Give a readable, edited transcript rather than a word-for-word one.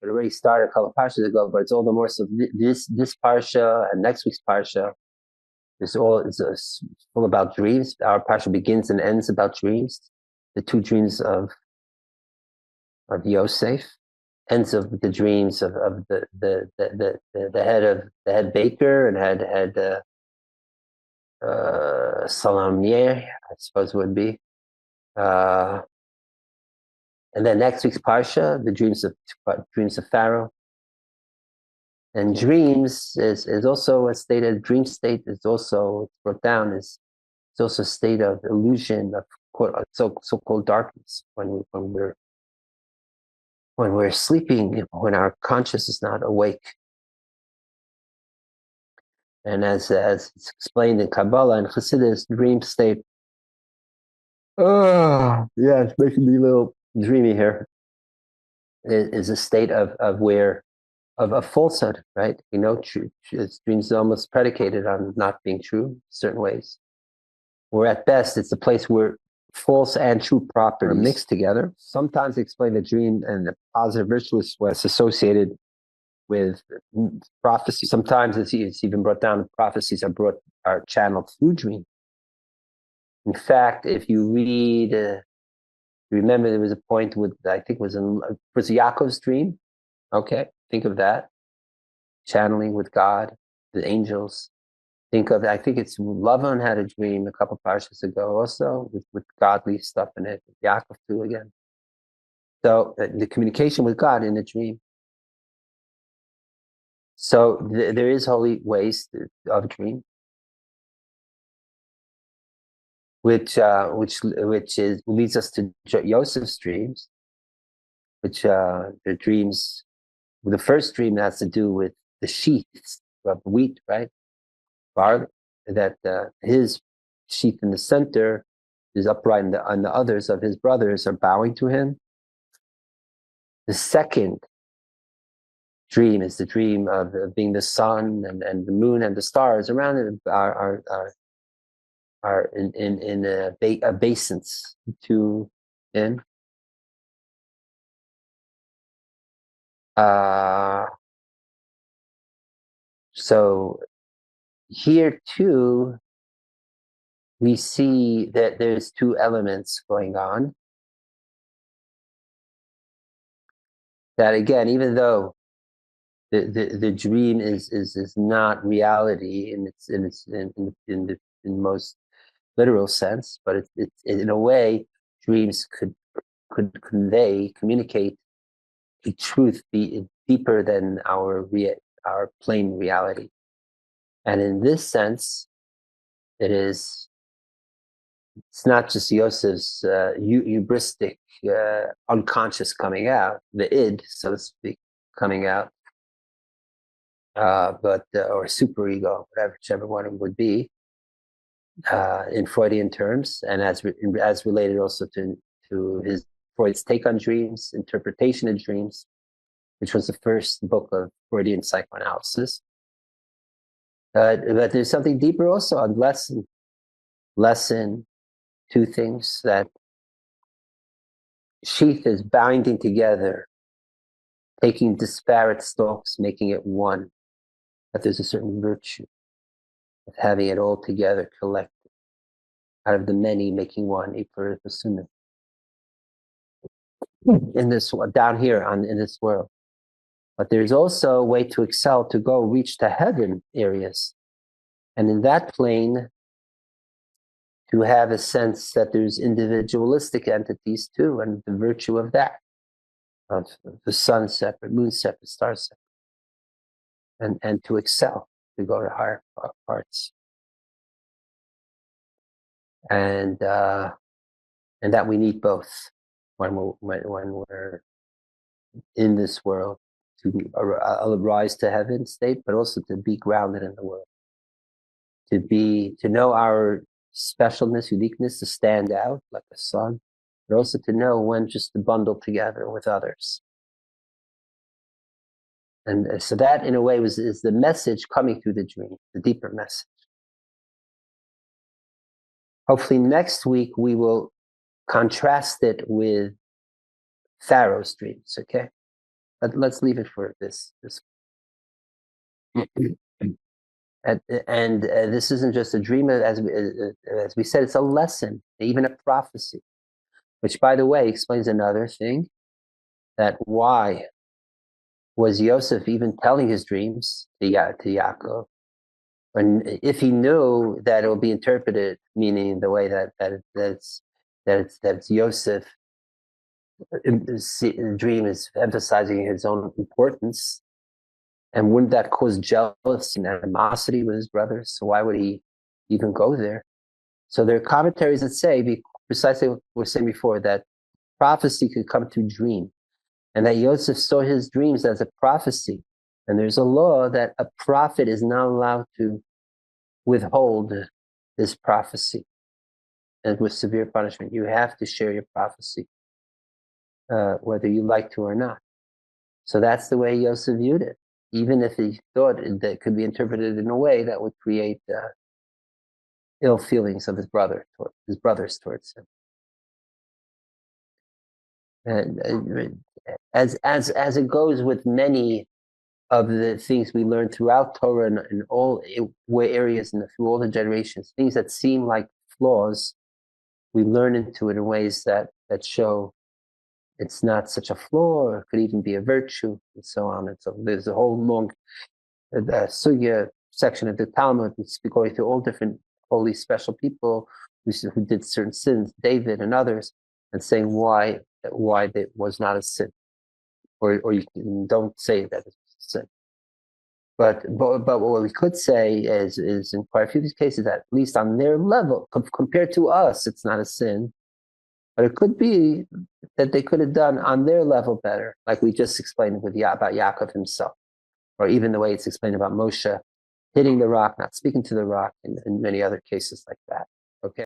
It already started a couple of parshas ago, but it's all the more so. This parsha and next week's parsha is full about dreams. Our parsha begins and ends about dreams. The two dreams of Yosef, ends of the dreams of the head baker and head salamier, I suppose it would be. And then next week's parsha, the dreams of Pharaoh. And dreams is also a state of dream state. Is also, it's brought down, is it's also a state of illusion, of so-called darkness, when we're sleeping, when our conscious is not awake. And as it's explained in Kabbalah and Chassidus, dream state. Oh, yeah, it's making me a little dreamy here. Is a state of falsehood, right? We know dreams are almost predicated on not being true in certain ways. Or at best, it's a place where false and true properties are mixed together. Sometimes they explain the dream and the positive virtuous was associated with prophecy. Sometimes it's even brought down. Prophecies are channeled through dream. In fact, if you read, remember there was a point with, I think was Yaakov's dream. Okay, think of that. Channeling with God, the angels. Think of, I think it's Lavan had a dream a couple parshas ago also with godly stuff in it. Yaakov too again. So the communication with God in a dream. So there is holy ways of dream, which leads us to Yosef's dreams, which the dreams. The first dream has to do with the sheaths of wheat, right? Barley. That his sheath in the center is upright, and the others of his brothers are bowing to him. The second dream is the dream of being the sun and the moon and the stars around it are in obeisance to him. So here too, we see that there's two elements going on. That again, even though the dream is not reality in the most literal sense, but it's in a way, dreams could communicate a truth deeper than our plain reality. And in this sense, it's not just Yosef's hubristic unconscious coming out, the id, so to speak, coming out, but or superego, whichever one it would be, in Freudian terms, and as related also to Freud's take on dreams, interpretation of dreams, which was the first book of Freudian psychoanalysis. But there's something deeper also on lesson. Two things, that sheath is binding together, taking disparate stalks, making it one. That there's a certain virtue of having it all together, collected, out of the many, making one, in this down here in this world. But there's also a way to excel, to go reach the heaven areas, and in that plane, to have a sense that there's individualistic entities too, and the virtue of that, of the sun separate, moon separate, stars separate, and to excel, to go to higher parts, and that we need both when we're in this world, to rise to heaven state, but also to be grounded in the world, to know our specialness, uniqueness, to stand out like the sun, but also to know when just to bundle together with others. And so that, in a way, is the message coming through the dream, the deeper message. Hopefully next week we will contrast it with Pharaoh's dreams, okay? let's leave it for this. And this isn't just a dream, as we said, it's a lesson, even a prophecy, which, by the way, explains another thing, that why was Yosef even telling his dreams to Yaakov? And if he knew that it will be interpreted, meaning the way that it's Yosef, the dream is emphasizing his own importance, and wouldn't that cause jealousy and animosity with his brothers? So why would he even go there? So there are commentaries that say precisely what we were saying before, that prophecy could come through dream, and that Yosef saw his dreams as a prophecy. And there's a law that a prophet is not allowed to withhold his prophecy, and with severe punishment. You have to share your prophecy, whether you like to or not. So that's the way Yosef viewed it, even if he thought that it could be interpreted in a way that would create ill feelings of his brothers towards him. And as it goes with many of the things we learn throughout Torah and in all areas and through all the generations, things that seem like flaws, we learn into it in ways that show it's not such a flaw, or it could even be a virtue, and so on. And so there's a whole long sugya section of the Talmud, which is going through all different holy special people who did certain sins, David and others, and saying why that was not a sin, or you don't say that it's a sin. But what we could say is in quite a few of these cases, that at least on their level, compared to us, it's not a sin. But it could be that they could have done on their level better, like we just explained about Yaakov himself, or even the way it's explained about Moshe hitting the rock, not speaking to the rock, and many other cases like that. Okay.